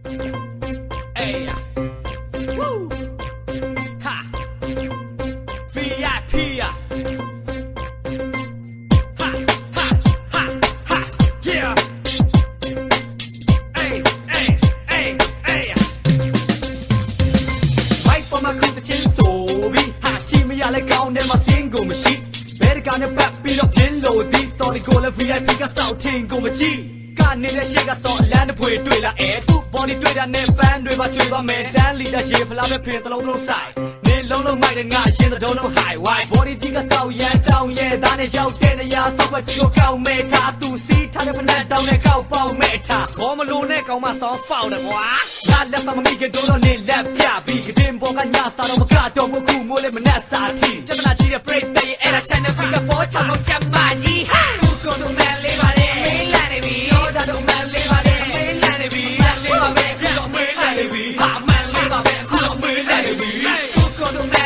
Hey, woo, ha, VIP, ha, ha, ha, ha, yeah. Hey, hey, hey, hey. Right for my crew, the chin story. Ha, team me, I like on them, a single machine. Better gonna back beat up in low. This story go to VIP, got something go machine. နေတဲ့ရှေ့ကစောလမ်းတစ်ဖွေတွေ့လာအဲသူ့ body တွေ့တာနဲ့ပန်းတွေပါချွေသွားမယ်တန်းလီတာရေဖလားပဲဖင်တလုံးလုံးဆိုင်နေလုံးလုံးမိုက်တဲ့ငါရှင်းတဲ့ဒုံလုံး high wide body ကြီးကစောက်ရန်တောင်းရဲသားနဲ့ရောက်တဲ့နေရာစောက်ွက်ကြီးကိုကောက်မဲ့ထားသူစီးထားတဲ့ဖနက်တောင်းနဲ့ကောက်ပေါက်မဲ့ထားခေါ်မလို့နဲ့ကောင်မဆောင်းဖောက်တယ်ကွာငါလက်မမမိကဒုံလုံးနဲ့လက်ပြပြီးကတင်ပေါ်ကညစာတော့မကတော့ဘူးခုမိုးလေးမနဲ့စာတီပြဿနာကြီးတဲ့ break တဲ့အဲ့ဒါ channel ဖိကပေါ်ချမောချမ်းပါကြီးဟာသူကတော့မန်လေးပါလေမင်းလာနေပြီတော့တော့မန်လေးပါလေမင်းလာနေပြီမန်လေးပါပဲခုတော့မင်းလာနေပြီဟာမန်လေးပါပဲခုတော့မင်းလာနေပြီသူကတော့